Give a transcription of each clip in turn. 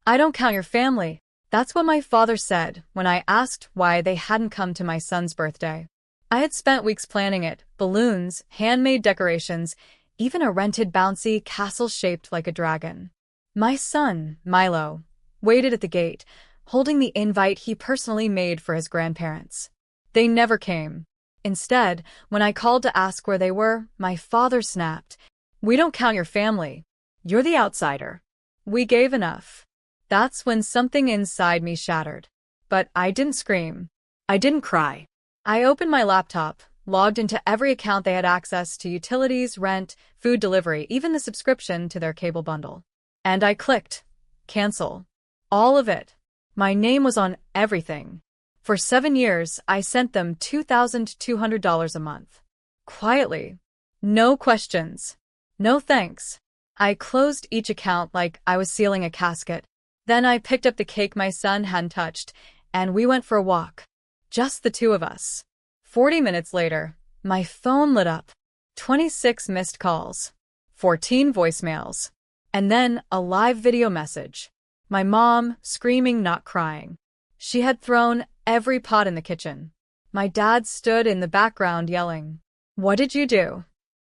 I don't count your family. That's what my father said when I asked why they hadn't come to my son's birthday. I had spent weeks planning it, balloons, handmade decorations, even a rented bouncy castle shaped like a dragon. My son, Milo, waited at the gate, holding the invite he personally made for his grandparents. They never came. Instead, when I called to ask where they were, my father snapped, "We don't count your family. You're the outsider." We gave enough. That's when something inside me shattered. But I didn't scream. I didn't cry. I opened my laptop, logged into every account they had access to: utilities, rent, food delivery, even the subscription to their cable bundle. And I clicked cancel. All of it. My name was on everything. For 7 years, I sent them $2,200 a month. Quietly. No questions. No thanks. I closed each account like I was sealing a casket. Then I picked up the cake my son hadn't touched, and we went for a walk. Just the two of us. 40 minutes later, my phone lit up. 26 missed calls. 14 voicemails. And then a live video message. My mom, screaming, not crying. She had thrown every pot in the kitchen. My dad stood in the background yelling, "What did you do?"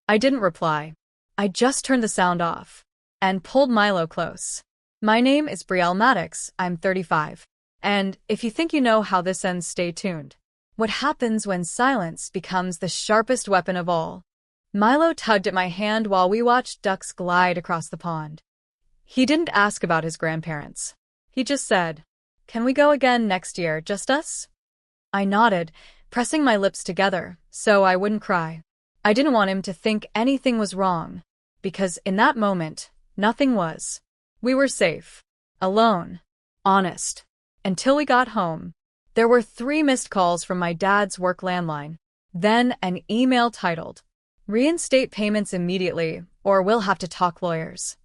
I didn't reply. I just turned the sound off and pulled Milo close. My name is Brielle Maddox. I'm 35. And if you think you know how this ends, stay tuned. What happens when silence becomes the sharpest weapon of all? Milo tugged at my hand while we watched ducks glide across the pond. He didn't ask about his grandparents. He just said, "Can we go again next year, just us?" I nodded, pressing my lips together so I wouldn't cry. I didn't want him to think anything was wrong, because in that moment, nothing was. We were safe. Alone. Honest. Until we got home. There were 3 missed calls from my dad's work landline. Then an email titled, "Reinstate payments immediately, or we'll have to talk lawyers."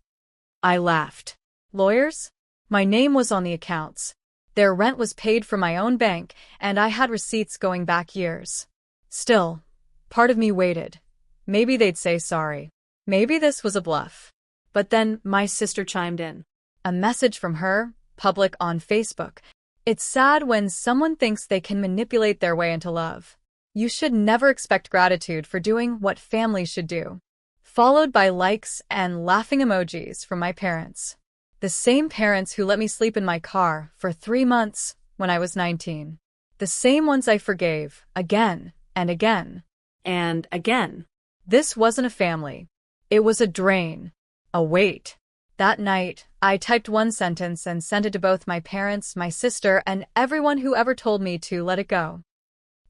I laughed. Lawyers? My name was on the accounts. Their rent was paid from my own bank, and I had receipts going back years. Still, part of me waited. Maybe they'd say sorry. Maybe this was a bluff. But then my sister chimed in. A message from her, public on Facebook. It's sad when someone thinks they can manipulate their way into love. You should never expect gratitude for doing what families should do. Followed by likes and laughing emojis from my parents. The same parents who let me sleep in my car for 3 months when I was 19. The same ones I forgave again and again and again. This wasn't a family. It was a drain. A weight. That night, I typed one sentence and sent it to both my parents, my sister, and everyone who ever told me to let it go.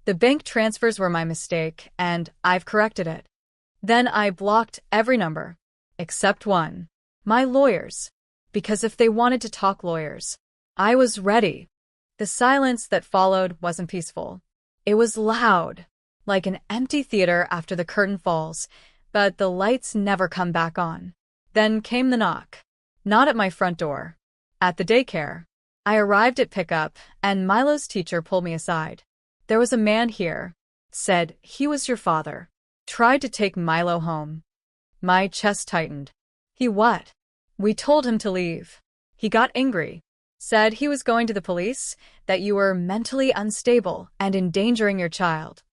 The bank transfers were my mistake, and I've corrected it. Then I blocked every number. Except one. My lawyers. Because if they wanted to talk lawyers, I was ready. The silence that followed wasn't peaceful. It was loud. Like an empty theater after the curtain falls, but the lights never come back on. Then came the knock. Not at my front door. At the daycare. I arrived at pickup, and Milo's teacher pulled me aside. "There was a man here," said. "He was your father. Tried to take Milo home." My chest tightened. "He what?" "We told him to leave. He got angry. Said he was going to the police, that you were mentally unstable and endangering your child.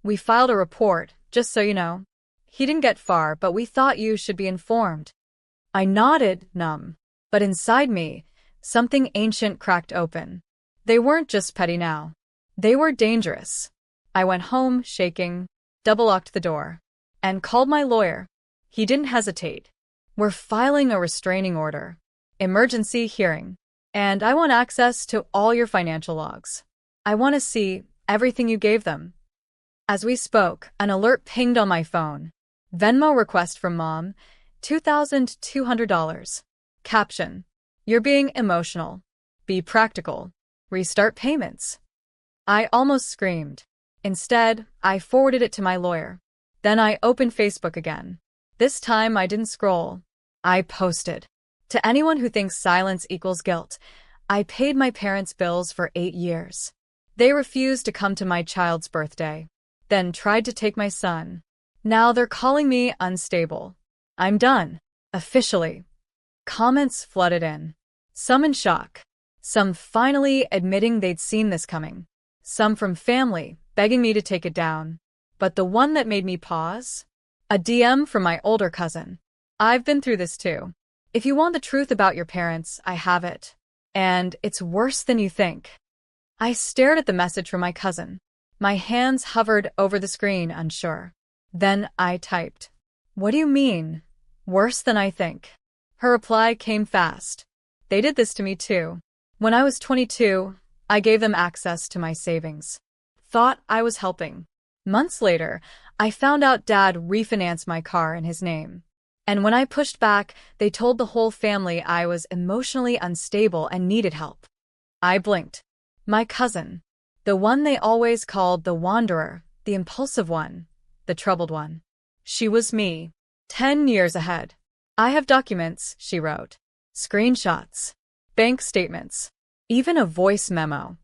We filed a report, just so you know. He didn't get far, but we thought you should be informed." I nodded, numb. But inside me, something ancient cracked open. They weren't just petty now. They were dangerous. I went home, shaking, double-locked the door, and called my lawyer. He didn't hesitate. "We're filing a restraining order. Emergency hearing. And I want access to all your financial logs. I want to see everything you gave them." As we spoke, an alert pinged on my phone. Venmo request from mom, $2,200. Caption: "You're being emotional. Be practical. Restart payments." I almost screamed. Instead, I forwarded it to my lawyer. Then I opened Facebook again. This time I didn't scroll. I posted. "To anyone who thinks silence equals guilt, I paid my parents' bills for 8 years. They refused to come to my child's birthday. Then tried to take my son. Now they're calling me unstable. I'm done. Officially." Comments flooded in. Some in shock. Some finally admitting they'd seen this coming. Some from family, begging me to take it down. But the one that made me pause? A DM from my older cousin. I've been through this too. If you want the truth about your parents, I have it. And it's worse than you think. I stared at the message from my cousin. My hands hovered over the screen, unsure. Then I typed, "What do you mean? Worse than I think?" Her reply came fast. "They did this to me too. When I was 22, I gave them access to my savings. Thought I was helping. Months later, I found out Dad refinanced my car in his name. And when I pushed back, they told the whole family I was emotionally unstable and needed help." I blinked. My cousin. The one they always called the wanderer, the impulsive one, the troubled one. She was me. 10 years ahead. "I have documents," she wrote. "Screenshots. Bank statements. Even a voice memo."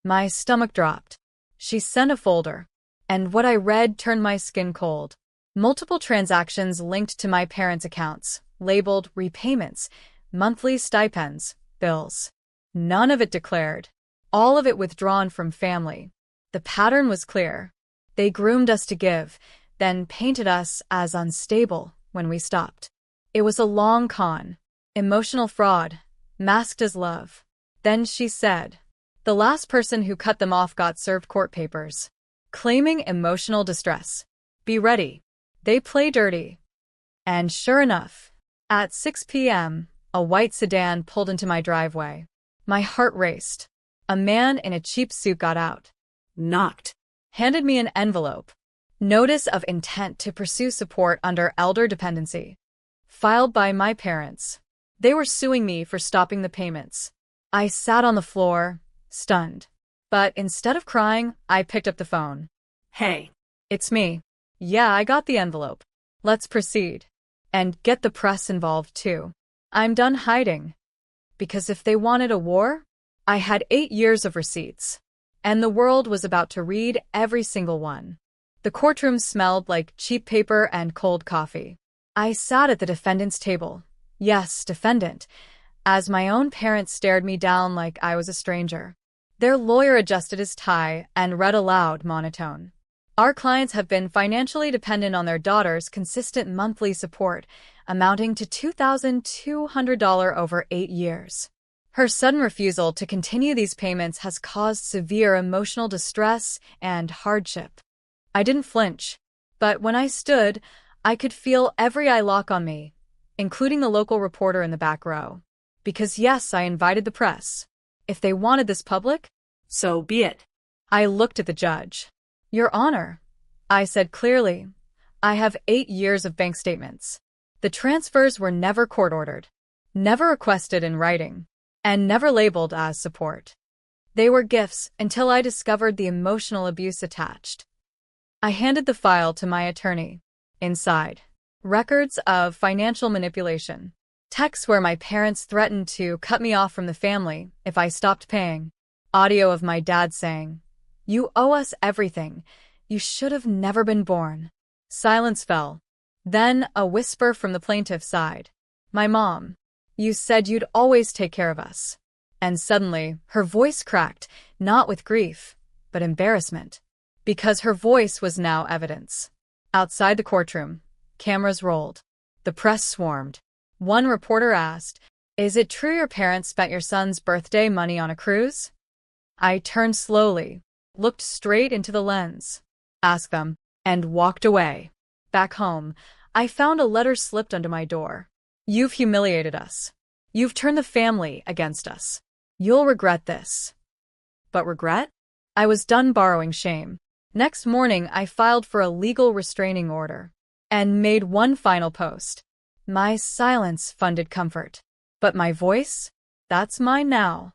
My stomach dropped. She sent a folder. And what I read turned my skin cold. Multiple transactions linked to my parents' accounts, labeled repayments, monthly stipends, bills. None of it declared. All of it withdrawn from family. The pattern was clear. They groomed us to give, then painted us as unstable when we stopped. It was a long con. Emotional fraud, masked as love. Then she said, "The last person who cut them off got served court papers, claiming emotional distress. Be ready. They play dirty." And sure enough, at 6 p.m., a white sedan pulled into my driveway. My heart raced. A man in a cheap suit got out, knocked, handed me an envelope. Notice of intent to pursue support under elder dependency. Filed by my parents. They were suing me for stopping the payments. I sat on the floor, stunned. But instead of crying, I picked up the phone. "Hey, it's me. Yeah, I got the envelope. Let's proceed. And get the press involved too. I'm done hiding." Because if they wanted a war, I had 8 years of receipts. And the world was about to read every single one. The courtroom smelled like cheap paper and cold coffee. I sat at the defendant's table. Yes, defendant. As my own parents stared me down like I was a stranger. Their lawyer adjusted his tie and read aloud, monotone. "Our clients have been financially dependent on their daughter's consistent monthly support, amounting to $2,200 over 8 years. Her sudden refusal to continue these payments has caused severe emotional distress and hardship." I didn't flinch, but when I stood, I could feel every eye lock on me, including the local reporter in the back row. Because yes, I invited the press. If they wanted this public, so be it. I looked at the judge. "Your Honor," I said clearly, "I have 8 years of bank statements. The transfers were never court-ordered, never requested in writing, and never labeled as support. They were gifts until I discovered the emotional abuse attached." I handed the file to my attorney. Inside, records of financial manipulation. Texts where my parents threatened to cut me off from the family if I stopped paying. Audio of my dad saying, "You owe us everything. You should have never been born." Silence fell. Then a whisper from the plaintiff's side. "My mom. You said you'd always take care of us." And suddenly, her voice cracked, not with grief, but embarrassment. Because her voice was now evidence. Outside the courtroom, cameras rolled. The press swarmed. One reporter asked, "Is it true your parents spent your son's birthday money on a cruise?" I turned slowly, looked straight into the lens, asked them, and walked away. Back home, I found a letter slipped under my door. "You've humiliated us. You've turned the family against us. You'll regret this." But regret? I was done borrowing shame. Next morning, I filed for a legal restraining order and made one final post. My silence funded comfort. But my voice? That's mine now.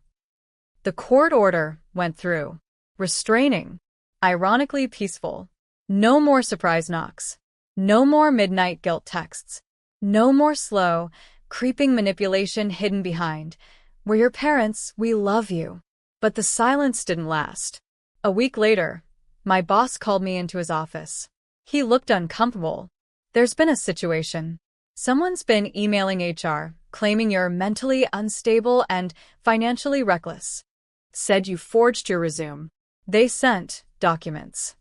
The court order went through. Restraining. Ironically peaceful. No more surprise knocks. No more midnight guilt texts. No more slow, creeping manipulation hidden behind, "We're your parents, we love you." But the silence didn't last. A week later, my boss called me into his office. He looked uncomfortable. "There's been a situation." Someone's been emailing HR, claiming you're mentally unstable and financially reckless. Said you forged your resume. They sent documents.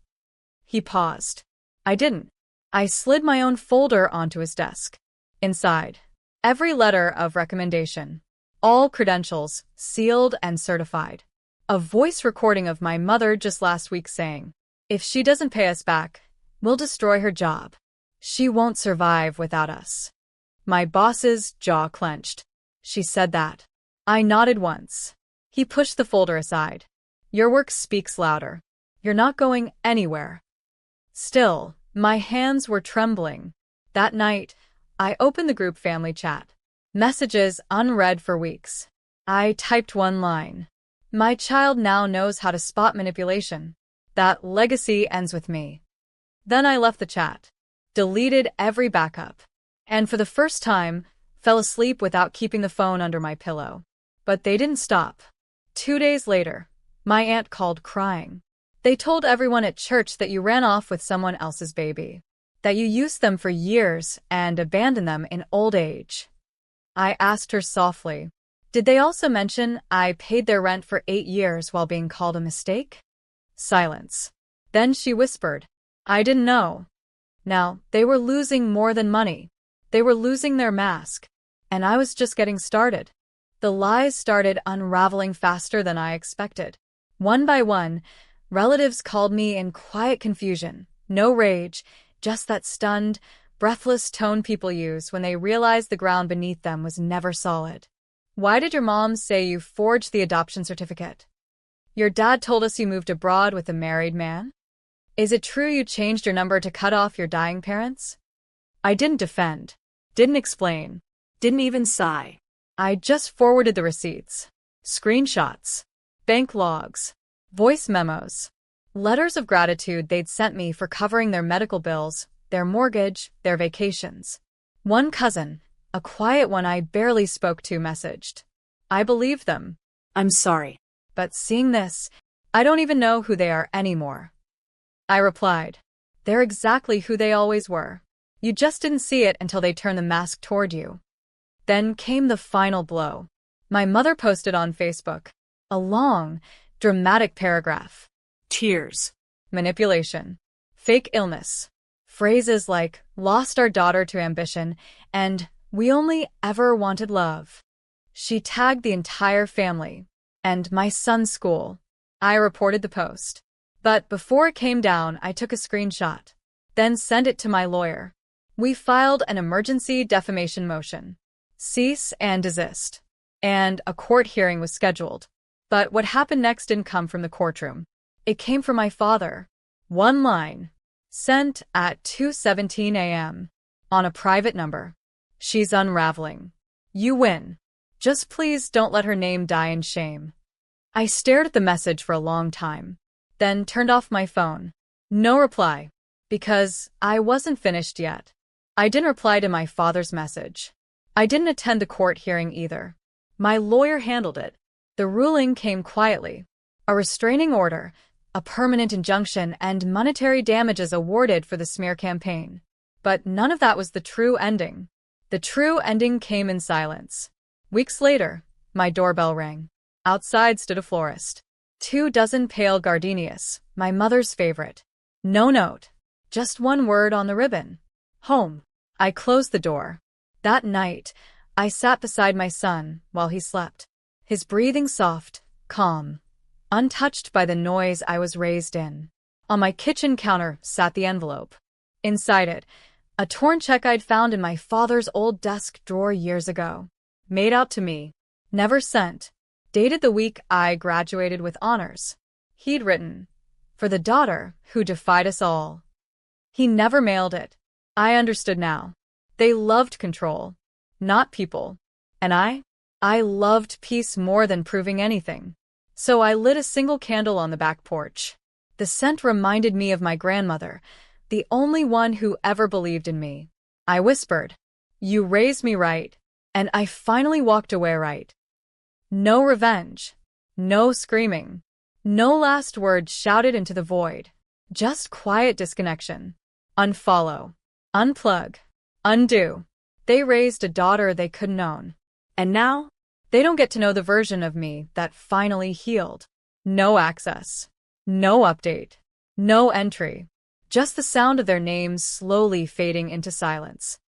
He paused. I didn't. I slid my own folder onto his desk. Inside, every letter of recommendation. All credentials, sealed and certified. A voice recording of my mother just last week saying, if she doesn't pay us back, we'll destroy her job. She won't survive without us. My boss's jaw clenched. She said that. I nodded once. He pushed the folder aside. Your work speaks louder. You're not going anywhere. Still, my hands were trembling. That night, I opened the group family chat. Messages unread for weeks. I typed one line. My child now knows how to spot manipulation. That legacy ends with me. Then I left the chat, deleted every backup, and for the first time, fell asleep without keeping the phone under my pillow. But they didn't stop. 2 days later, my aunt called crying. They told everyone at church that you ran off with someone else's baby, that you used them for years and abandoned them in old age. I asked her softly, did they also mention I paid their rent for 8 years while being called a mistake? Silence. Then she whispered, I didn't know. Now, they were losing more than money. They were losing their mask. And I was just getting started. The lies started unraveling faster than I expected. One by one, relatives called me in quiet confusion. No rage, just that stunned, breathless tone people use when they realize the ground beneath them was never solid. Why did your mom say you forged the adoption certificate? Your dad told us you moved abroad with a married man? Is it true you changed your number to cut off your dying parents? I didn't defend, didn't explain, didn't even sigh. I just forwarded the receipts, screenshots, bank logs, voice memos, letters of gratitude they'd sent me for covering their medical bills, their mortgage, their vacations. One cousin, a quiet one I barely spoke to, messaged. I believed them. I'm sorry. But seeing this, I don't even know who they are anymore. I replied, they're exactly who they always were. You just didn't see it until they turned the mask toward you. Then came the final blow. My mother posted on Facebook a long, dramatic paragraph. Tears, manipulation, fake illness, phrases like lost our daughter to ambition and we only ever wanted love. She tagged the entire family and my son's school. I reported the post. But before it came down, I took a screenshot, then sent it to my lawyer. We filed an emergency defamation motion. Cease and desist. And a court hearing was scheduled. But what happened next didn't come from the courtroom. It came from my father. One line. Sent at 2:17 a.m. on a private number. She's unraveling. You win. Just please don't let her name die in shame. I stared at the message for a long time, then turned off my phone. No reply, because I wasn't finished yet. I didn't reply to my father's message. I didn't attend the court hearing either. My lawyer handled it. The ruling came quietly. A restraining order, a permanent injunction, and monetary damages awarded for the smear campaign. But none of that was the true ending. The true ending came in silence. Weeks later, my doorbell rang. Outside stood a florist. 24 pale gardenias, my mother's favorite. No note, just one word on the ribbon. Home. I closed the door. That night, I sat beside my son while he slept. His breathing soft, calm, untouched by the noise I was raised in. On my kitchen counter sat the envelope. Inside it, a torn check I'd found in my father's old desk drawer years ago. Made out to me. Never sent. Dated the week I graduated with honors. He'd written, for the daughter who defied us all. He never mailed it. I understood now. They loved control, not people. And I loved peace more than proving anything. So I lit a single candle on the back porch. The scent reminded me of my grandmother, the only one who ever believed in me. I whispered, "You raised me right." And I finally walked away right. No revenge. No screaming. No last words shouted into the void. Just quiet disconnection. Unfollow. Unplug. Undo. They raised a daughter they couldn't own. And now, they don't get to know the version of me that finally healed. No access. No update. No entry. Just the sound of their names slowly fading into silence.